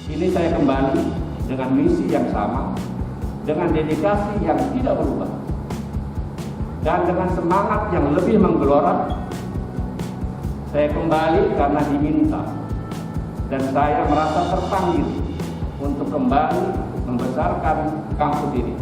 Ini saya kembali dengan misi yang sama, dengan dedikasi yang tidak berubah, dan dengan semangat yang lebih menggelora. Saya kembali karena diminta, dan saya merasa terpanggil untuk kembali membesarkan kampus ini.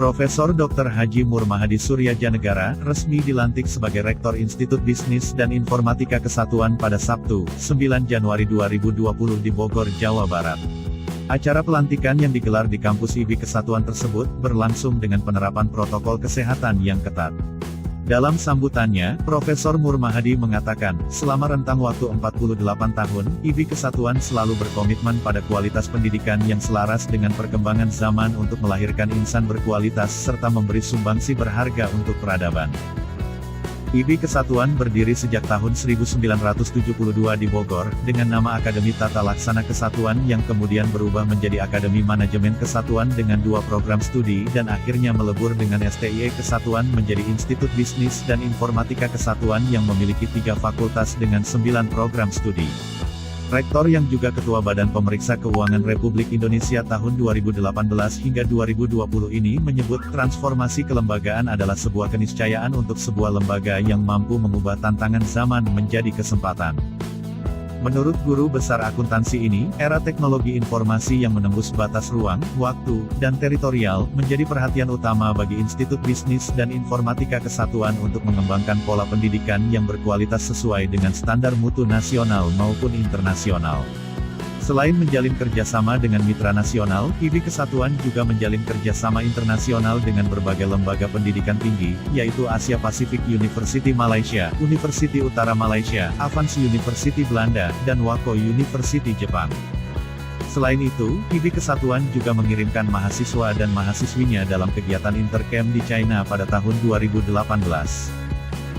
Profesor Dr. Haji Murmahadi Suryajanegara resmi dilantik sebagai Rektor Institut Bisnis dan Informatika Kesatuan pada Sabtu, 9 Januari 2020 di Bogor, Jawa Barat. Acara pelantikan yang digelar di kampus IB Kesatuan tersebut berlangsung dengan penerapan protokol kesehatan yang ketat. Dalam sambutannya, Profesor Murmahadi mengatakan, selama rentang waktu 48 tahun, IB Kesatuan selalu berkomitmen pada kualitas pendidikan yang selaras dengan perkembangan zaman untuk melahirkan insan berkualitas serta memberi sumbangsi berharga untuk peradaban. IB Kesatuan berdiri sejak tahun 1972 di Bogor, dengan nama Akademi Tata Laksana Kesatuan yang kemudian berubah menjadi Akademi Manajemen Kesatuan dengan 2 program studi dan akhirnya melebur dengan STIE Kesatuan menjadi Institut Bisnis dan Informatika Kesatuan yang memiliki 3 fakultas dengan 9 program studi. Rektor yang juga Ketua Badan Pemeriksa Keuangan Republik Indonesia tahun 2018 hingga 2020 ini menyebut transformasi kelembagaan adalah sebuah keniscayaan untuk sebuah lembaga yang mampu mengubah tantangan zaman menjadi kesempatan. Menurut guru besar akuntansi ini, era teknologi informasi yang menembus batas ruang, waktu, dan teritorial, menjadi perhatian utama bagi Institut Bisnis dan Informatika Kesatuan untuk mengembangkan pola pendidikan yang berkualitas sesuai dengan standar mutu nasional maupun internasional. Selain menjalin kerjasama dengan mitra nasional, IB Kesatuan juga menjalin kerjasama internasional dengan berbagai lembaga pendidikan tinggi, yaitu Asia Pacific University Malaysia, University Utara Malaysia, Avans University Belanda, dan Wako University Jepang. Selain itu, IB Kesatuan juga mengirimkan mahasiswa dan mahasiswinya dalam kegiatan intercamp di China pada tahun 2018.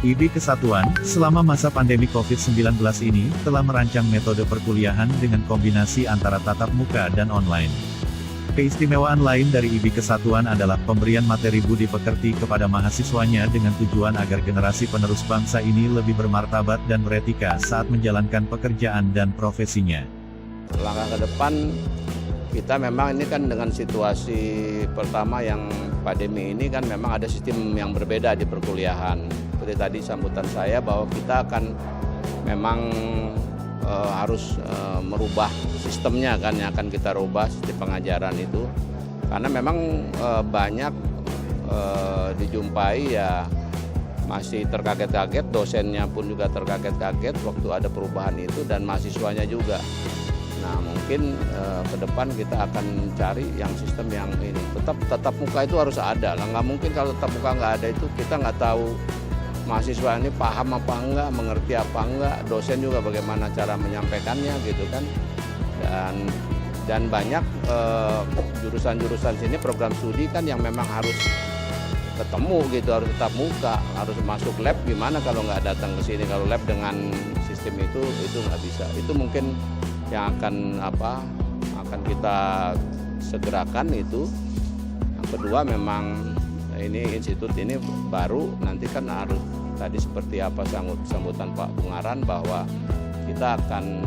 IB Kesatuan, selama masa pandemi COVID-19 ini, telah merancang metode perkuliahan dengan kombinasi antara tatap muka dan online. Keistimewaan lain dari IB Kesatuan adalah pemberian materi budi pekerti kepada mahasiswanya dengan tujuan agar generasi penerus bangsa ini lebih bermartabat dan beretika saat menjalankan pekerjaan dan profesinya. Langkah ke depan, kita memang ini kan dengan situasi pertama yang pandemi ini kan memang ada sistem yang berbeda di perkuliahan. Seperti tadi sambutan saya bahwa kita akan memang harus merubah sistemnya kan, yang akan kita rubah sistem pengajaran itu. Karena memang banyak dijumpai ya masih terkaget-kaget, dosennya pun juga terkaget-kaget waktu ada perubahan itu dan mahasiswanya juga. Nah mungkin ke depan kita akan cari yang sistem yang ini. Tetap muka itu harus ada lah, nggak mungkin kalau tetap muka nggak ada itu kita nggak tahu mahasiswa ini paham apa enggak, mengerti apa enggak, dosen juga bagaimana cara menyampaikannya gitu kan. Dan banyak jurusan-jurusan sini program studi kan yang memang harus ketemu gitu, harus tetap muka, harus masuk lab. Gimana kalau nggak datang ke sini, kalau lab dengan sistem itu nggak bisa. Itu mungkin yang akan kita segerakan itu. Yang kedua memang ini institut ini baru, nanti kan harus tadi seperti apa sambutan Pak Bungaran bahwa kita akan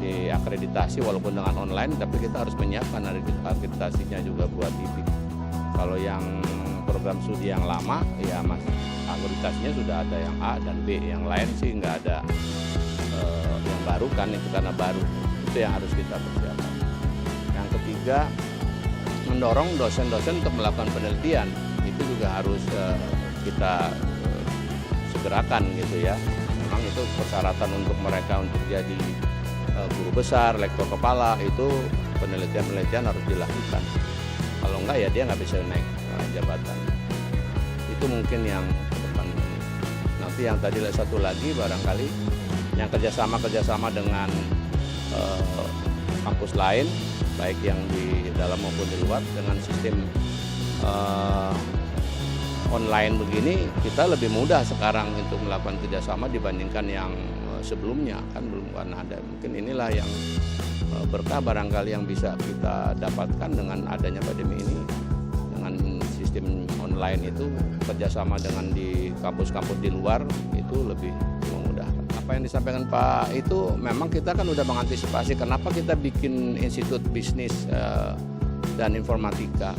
diakreditasi walaupun dengan online, tapi kita harus menyiapkan akreditasinya juga buat IB. Kalau yang program studi yang lama ya mas, akreditasinya sudah ada yang A dan B, yang lain sih nggak ada. Yang baru kan itu karena baru, itu yang harus kita persiapkan. Yang ketiga, mendorong dosen-dosen untuk melakukan penelitian, itu juga harus kita segerakan gitu ya. Memang itu persyaratan untuk mereka untuk jadi guru besar, lektor kepala, itu penelitian-penelitian harus dilakukan. Kalau enggak ya dia nggak bisa naik jabatan. Itu mungkin yang ke depan. Nanti yang tadi satu lagi barangkali yang kerjasama dengan kampus lain, baik yang di dalam maupun di luar, dengan sistem online begini, kita lebih mudah sekarang untuk melakukan kerjasama dibandingkan yang sebelumnya, kan belum pernah ada. Mungkin inilah yang berkah barangkali yang bisa kita dapatkan dengan adanya pandemi ini, dengan lain itu kerjasama dengan di kampus-kampus di luar itu lebih memudahkan. Apa yang disampaikan Pak itu memang kita kan udah mengantisipasi kenapa kita bikin Institut Bisnis dan Informatika.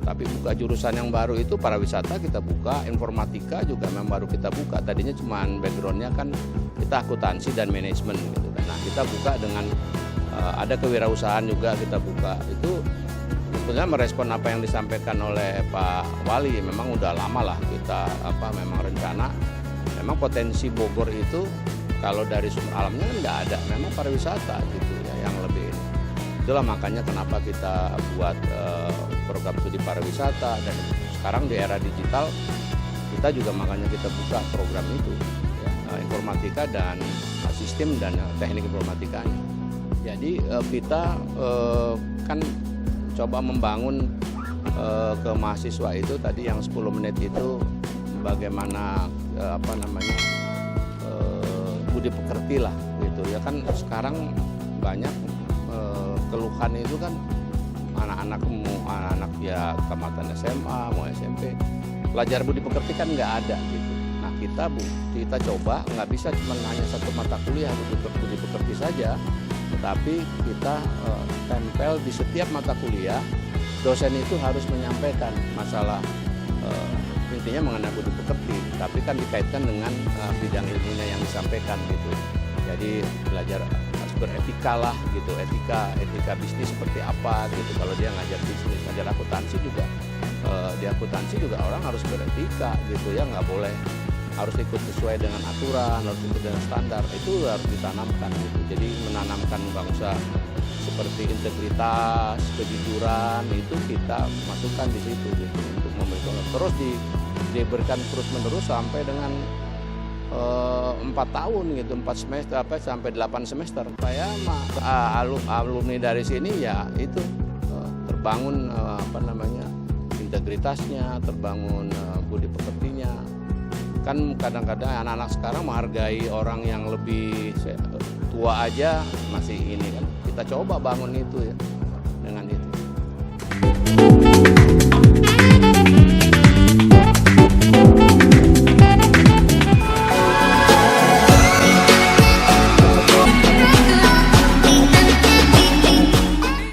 Tapi buka jurusan yang baru itu pariwisata kita buka, informatika juga memang baru kita buka. Tadinya cuman backgroundnya kan kita akuntansi dan manajemen gitu kan. Nah kita buka dengan ada kewirausahaan juga kita buka. Itu sebetulnya merespon apa yang disampaikan oleh Pak Wali. Memang udah lama lah kita memang rencana. Memang potensi Bogor itu kalau dari sumber alamnya kan nggak ada. Memang pariwisata gitu ya yang lebih ini. Itulah makanya kenapa kita buat program studi pariwisata, dan sekarang di era digital kita juga makanya kita buka program itu ya, informatika dan sistem dan teknik informatikanya. Jadi kita kan coba membangun ke mahasiswa itu tadi yang 10 menit itu bagaimana budi pekerti lah gitu ya kan. Sekarang banyak keluhan itu kan anak-anak ya tamatan SMA mau SMP belajar budi pekerti kan nggak ada gitu. Nah kita coba nggak bisa cuma hanya satu mata kuliah budi pekerti saja, tetapi kita tempel di setiap mata kuliah dosen itu harus menyampaikan masalah intinya mengenai budi pekerti, tapi kan dikaitkan dengan bidang ilmunya yang disampaikan gitu. Jadi belajar beretika lah gitu, etika bisnis seperti apa gitu. Kalau dia ngajar bisnis, ngajar akuntansi juga, di akuntansi juga orang harus beretika gitu ya, nggak boleh harus ikut sesuai dengan aturan, harus ikut dengan standar, itu harus ditanamkan gitu. Jadi menanamkan bangsa seperti integritas, kejujuran itu kita masukkan di situ gitu untuk memberikan terus diberikan terus menerus sampai dengan 4 tahun gitu, 4 semester sampai 8 semester. Saya alumni dari sini ya itu terbangun integritasnya, terbangun budi pekertinya. Kan kadang-kadang anak-anak sekarang menghargai orang yang lebih tua aja masih ini kan. Kita coba bangun itu ya dengan itu.